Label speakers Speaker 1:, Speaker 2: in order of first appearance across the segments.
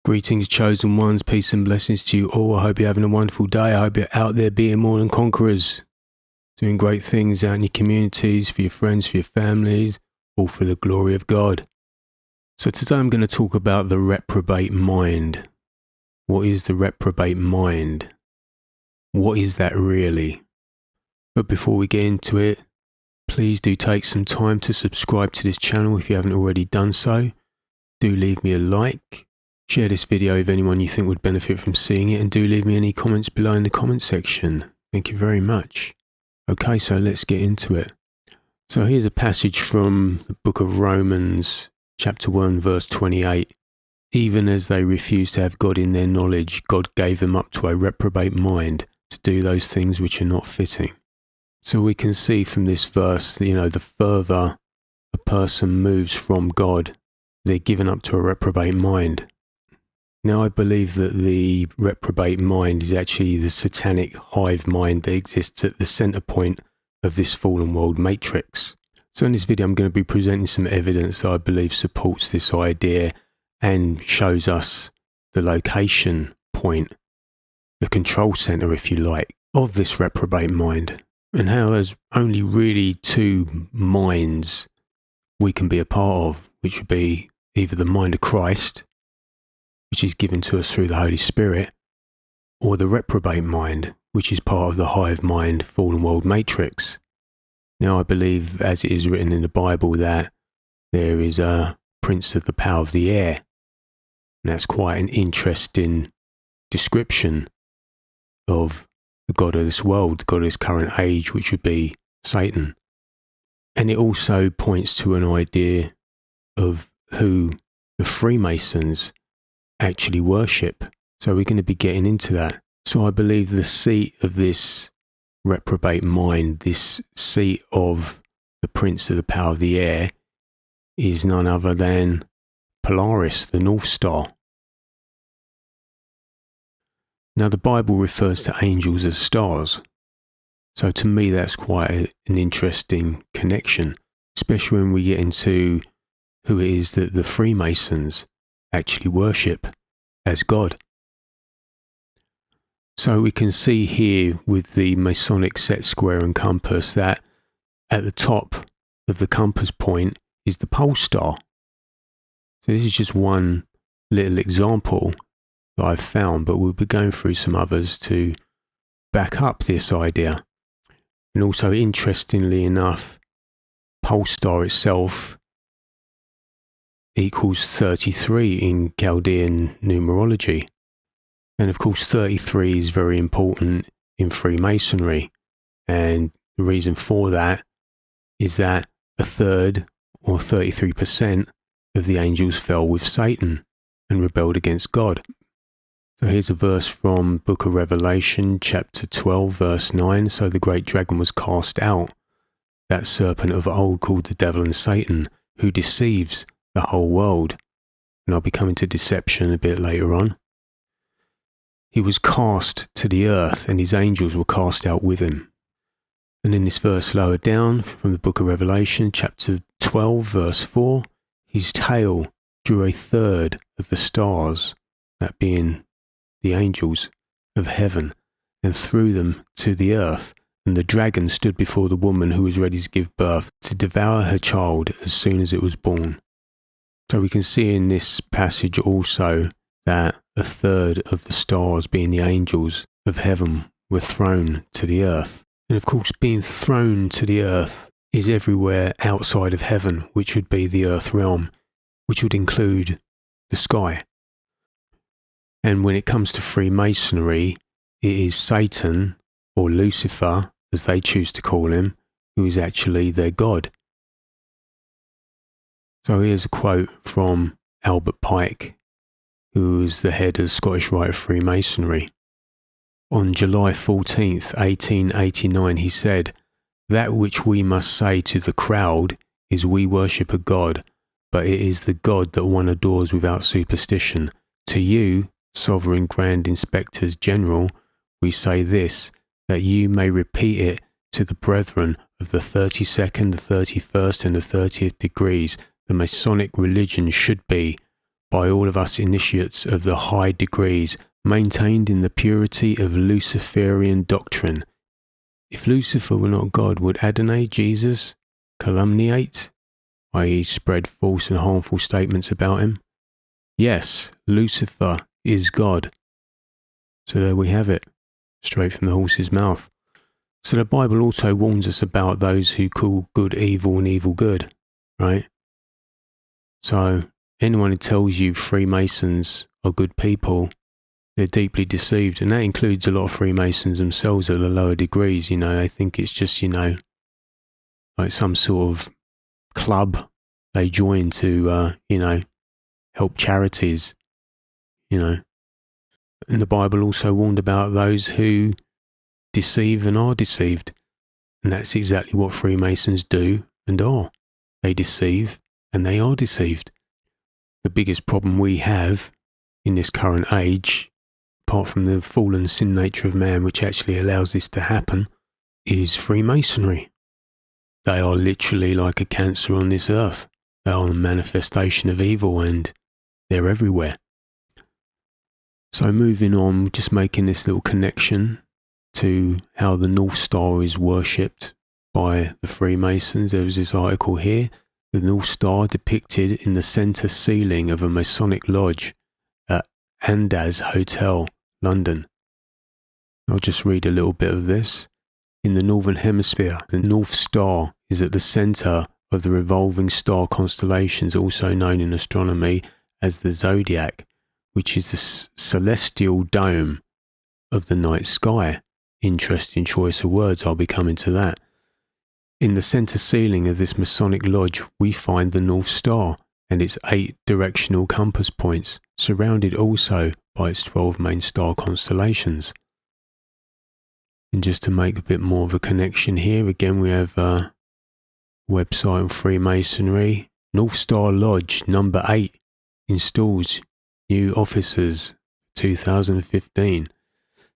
Speaker 1: Greetings, chosen ones. Peace and blessings to you all. I hope you're having a wonderful day. I hope you're out there being more than conquerors, doing great things out in your communities, for your friends, for your families, all for the glory of God. So today I'm going to talk about the reprobate mind. What is the reprobate mind? What is that really? But before we get into it, please do take some time to subscribe to this channel if you haven't already done so. Do leave me a like. Share this video with anyone you think would benefit from seeing it, and do leave me any comments below in the comment section. Thank you very much. Okay, so let's get into it. So here's a passage from the book of Romans, chapter 1, verse 28. Even as they refused to have God in their knowledge, God gave them up to a reprobate mind to do those things which are not fitting. So we can see from this verse that, the further a person moves from God, they're given up to a reprobate mind. Now, I believe that the reprobate mind is actually the satanic hive mind that exists at the center point of this fallen world matrix. So in this video, I'm going to be presenting some evidence that I believe supports this idea and shows us the location point, the control center, if you like, of this reprobate mind, and how there's only really two minds we can be a part of, which would be either the mind of Christ, which is given to us through the Holy Spirit, or the reprobate mind, which is part of the hive mind fallen world matrix. Now, I believe, as it is written in the Bible, that there is a prince of the power of the air. And that's quite an interesting description of the god of this world, the god of this current age, which would be Satan. And it also points to an idea of who the Freemasons actually worship. So we're going to be getting into that. So I believe the seat of this reprobate mind, this seat of the prince of the power of the air, is none other than Polaris, the North Star. Now, the Bible refers to angels as stars. So to me, that's quite an interesting connection, especially when we get into who it is that the Freemasons actually worship as God. So we can see here with the Masonic set square and compass that at the top of the compass point is the pole star. So this is just one little example that I've found, but we'll be going through some others to back up this idea. And also, interestingly enough, pole star itself equals 33 in Chaldean numerology. And of course, 33 is very important in Freemasonry. And the reason for that is that a third, or 33%, of the angels fell with Satan and rebelled against God. So here's a verse from Book of Revelation, chapter 12, verse 9. So the great dragon was cast out, that serpent of old called the devil and Satan, who deceives the whole world. And I'll be coming to deception a bit later on. He was cast to the earth, and his angels were cast out with him. And in this verse lower down from the book of Revelation, chapter 12, verse 4, his tail drew a third of the stars, that being the angels of heaven, and threw them to the earth. And the dragon stood before the woman who was ready to give birth, to devour her child as soon as it was born. So we can see in this passage also that a third of the stars, being the angels of heaven, were thrown to the earth. And of course, being thrown to the earth is everywhere outside of heaven, which would be the earth realm, which would include the sky. And when it comes to Freemasonry, it is Satan, or Lucifer, as they choose to call him, who is actually their god. So here's a quote from Albert Pike, who was the head of the Scottish Rite of Freemasonry. On July 14th, 1889, he said, "That which we must say to the crowd is we worship a God, but it is the God that one adores without superstition. To you, Sovereign Grand Inspectors General, we say this, that you may repeat it to the brethren of the 32nd, the 31st, and the 30th degrees. The Masonic religion should be by all of us initiates of the high degrees, maintained in the purity of Luciferian doctrine. If Lucifer were not God, would Adonai, Jesus, calumniate, i.e. spread false and harmful statements about him? Yes, Lucifer is God. So there we have it, straight from the horse's mouth. So the Bible also warns us about those who call good evil and evil good, right? So anyone who tells you Freemasons are good people, they're deeply deceived. And that includes a lot of Freemasons themselves at the lower degrees. You know, they think it's just, you know, like some sort of club they join to, you know, help charities, you know. And the Bible also warned about those who deceive and are deceived. And that's exactly what Freemasons do and are. They deceive and they are deceived. The biggest problem we have in this current age, apart from the fallen sin nature of man, which actually allows this to happen, is Freemasonry. They are literally like a cancer on this earth. They are a manifestation of evil and they're everywhere. So moving on, just making this little connection to how the North Star is worshipped by the Freemasons. There was this article here, the North Star depicted in the centre ceiling of a Masonic lodge at Andaz Hotel, London. I'll just read a little bit of this. In the Northern Hemisphere, the North Star is at the centre of the revolving star constellations, also known in astronomy as the zodiac, which is the celestial dome of the night sky. Interesting choice of words, I'll be coming to that. In the centre ceiling of this Masonic lodge, we find the North Star and its 8 directional compass points, surrounded also by its 12 main star constellations. And just to make a bit more of a connection here, again we have a website on Freemasonry. North Star Lodge number 8 installs new officers 2015.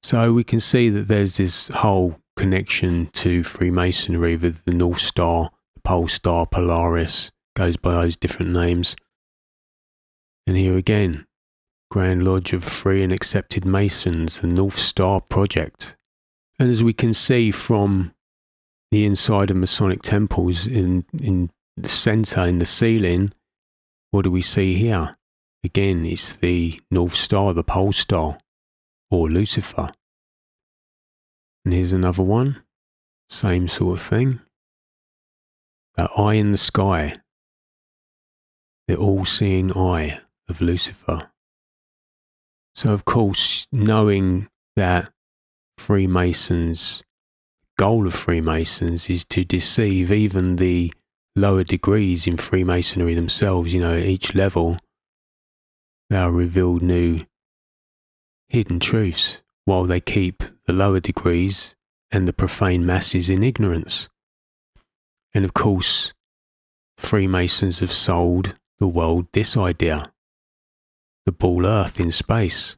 Speaker 1: So we can see that there's this whole connection to Freemasonry with the North Star, the Pole Star, Polaris, goes by those different names. And here again, Grand Lodge of Free and Accepted Masons, the North Star Project. And as we can see from the inside of Masonic temples in the centre, in the ceiling, what do we see here? Again, it's the North Star, the Pole Star, or Lucifer. And here's another one, same sort of thing. That eye in the sky, the all-seeing eye of Lucifer. So of course, knowing that Freemasons, goal of Freemasons is to deceive even the lower degrees in Freemasonry themselves, you know, at each level, they are revealed new hidden truths, while they keep the lower degrees and the profane masses in ignorance. And of course, Freemasons have sold the world this idea, the ball earth in space.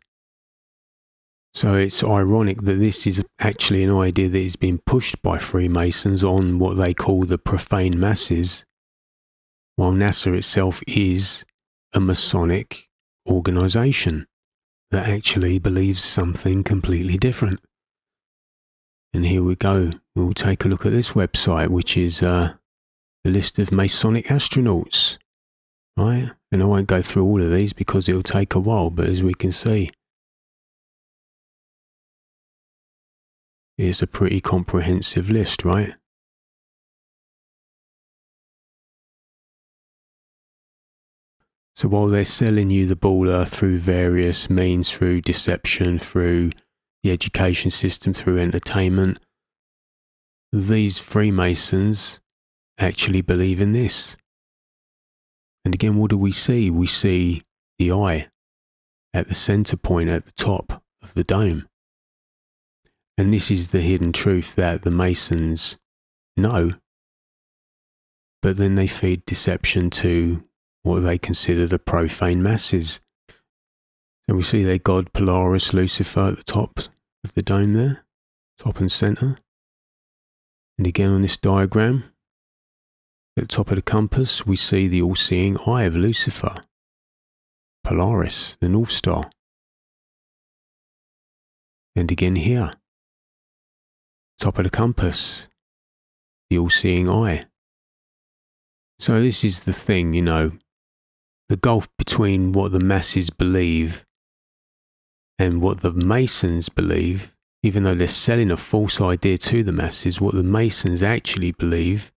Speaker 1: So it's ironic that this is actually an idea that is being pushed by Freemasons on what they call the profane masses, while NASA itself is a Masonic organization that actually believes something completely different. And here we go. We'll take a look at this website, which is a list of Masonic astronauts, right? And I won't go through all of these because it'll take a while, but as we can see, it's a pretty comprehensive list, right? So while they're selling you the ball earth through various means, through deception, through the education system, through entertainment, these Freemasons actually believe in this. And again, what do we see? We see the eye at the center point at the top of the dome. And this is the hidden truth that the Masons know, but then they feed deception to what they consider the profane masses. So we see their god Polaris, Lucifer, at the top of the dome there, top and center. And again on this diagram, at the top of the compass, we see the all-seeing eye of Lucifer. Polaris, the North Star. And again here, top of the compass, the all-seeing eye. So this is the thing, the gulf between what the masses believe and what the Masons believe, even though they're selling a false idea to the masses, what the Masons actually believe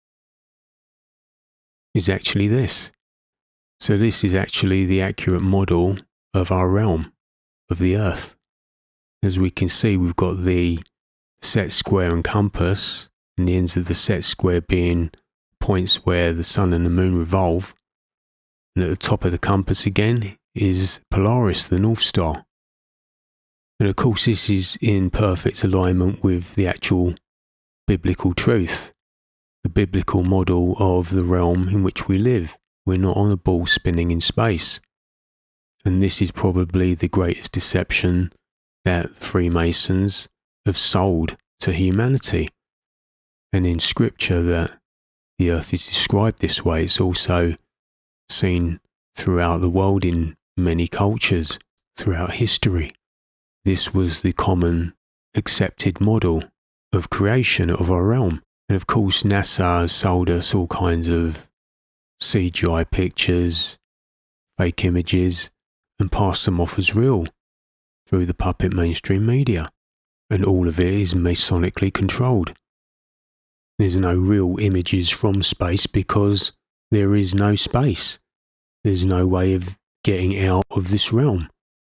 Speaker 1: is actually this. So this is actually the accurate model of our realm, of the Earth. As we can see, we've got the set square and compass, and the ends of the set square being points where the sun and the moon revolve. And at the top of the compass again is Polaris, the North Star. And of course this is in perfect alignment with the actual biblical truth, the biblical model of the realm in which we live. We're not on a ball spinning in space. And this is probably the greatest deception that the Freemasons have sold to humanity. And in scripture that the earth is described this way. It's also seen throughout the world in many cultures, throughout history. This was the common accepted model of creation of our realm. And of course NASA has sold us all kinds of CGI pictures, fake images, and passed them off as real through the puppet mainstream media. And all of it is Masonically controlled. There's no real images from space because there is no space. There's no way of getting out of this realm.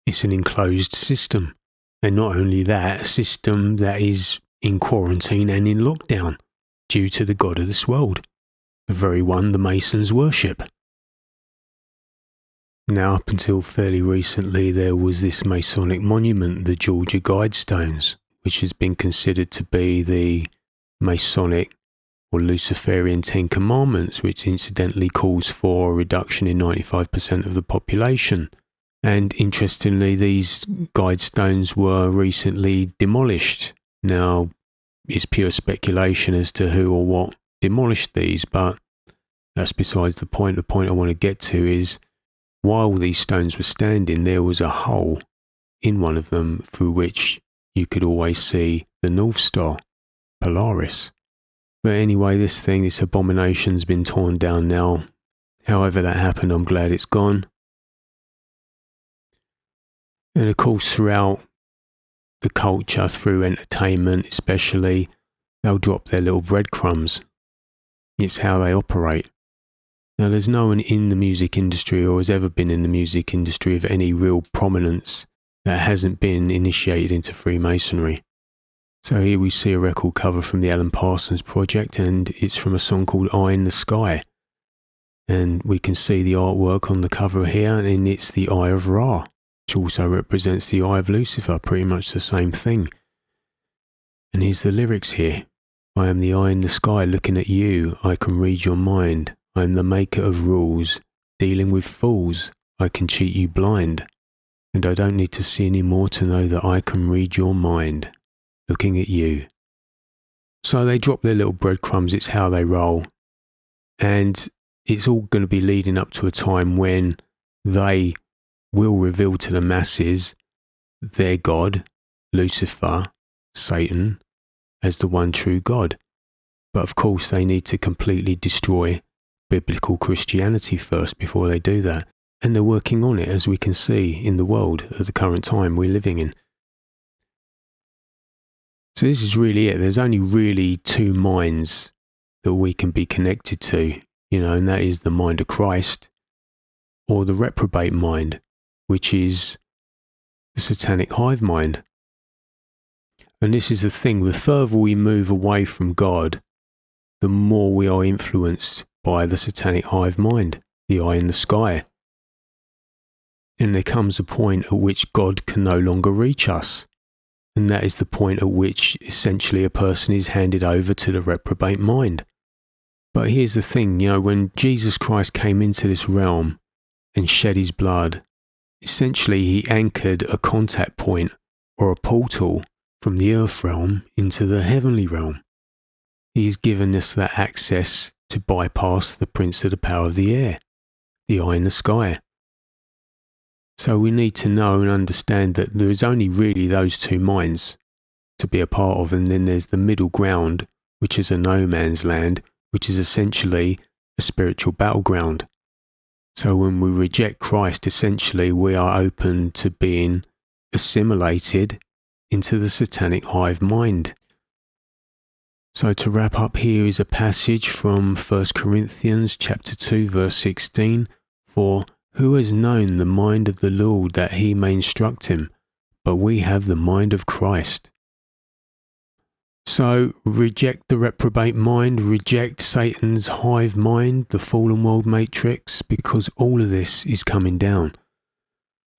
Speaker 1: It's an enclosed system. And not only that, a system that is in quarantine and in lockdown due to the God of this world, the very one the Masons worship. Now, up until fairly recently, there was this Masonic monument, the Georgia Guidestones, which has been considered to be the Masonic or Luciferian Ten Commandments, which incidentally calls for a reduction in 95% of the population. And interestingly, these Guidestones were recently demolished. Now, it's pure speculation as to who or what demolished these, but that's besides the point. The point I want to get to is, while these stones were standing, there was a hole in one of them through which you could always see the North Star, Polaris. But anyway, this abomination's been torn down now. However that happened, I'm glad it's gone. And of course, throughout the culture, through entertainment especially, they'll drop their little breadcrumbs. It's how they operate. Now, there's no one in the music industry or has ever been in the music industry of any real prominence that hasn't been initiated into Freemasonry. So here we see a record cover from the Alan Parsons Project, and it's from a song called Eye in the Sky. And we can see the artwork on the cover here, and it's the Eye of Ra, which also represents the Eye of Lucifer, pretty much the same thing. And here's the lyrics here. I am the eye in the sky looking at you, I can read your mind. I am the maker of rules, dealing with fools, I can cheat you blind. And I don't need to see any more to know that I can read your mind, looking at you. So they drop their little breadcrumbs, it's how they roll. And it's all going to be leading up to a time when they will reveal to the masses their God, Lucifer, Satan, as the one true God. But of course they need to completely destroy biblical Christianity first before they do that. And they're working on it, as we can see in the world at the current time we're living in. So this is really it. There's only really two minds that we can be connected to, and that is the mind of Christ or the reprobate mind, which is the satanic hive mind. And this is the thing, the further we move away from God, the more we are influenced by the satanic hive mind, the eye in the sky. And there comes a point at which God can no longer reach us. And that is the point at which essentially a person is handed over to the reprobate mind. But here's the thing, when Jesus Christ came into this realm and shed his blood, essentially he anchored a contact point or a portal from the earth realm into the heavenly realm. He's given us that access to bypass the prince of the power of the air, the eye in the sky. So we need to know and understand that there is only really those two minds to be a part of, and then there's the middle ground, which is a no man's land, which is essentially a spiritual battleground. So when we reject Christ, essentially we are open to being assimilated into the satanic hive mind. So to wrap up, here is a passage from 1 Corinthians chapter 2 verse 16. For who has known the mind of the Lord that he may instruct him? But we have the mind of Christ. So reject the reprobate mind, reject Satan's hive mind, the fallen world matrix, because all of this is coming down.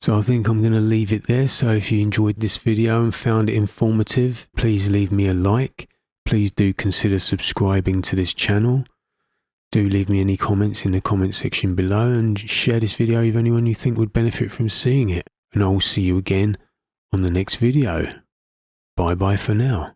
Speaker 1: So I think I'm going to leave it there. So if you enjoyed this video and found it informative, please leave me a like. Please do consider subscribing to this channel. Do leave me any comments in the comment section below, and share this video with anyone you think would benefit from seeing it. And I will see you again on the next video. Bye bye for now.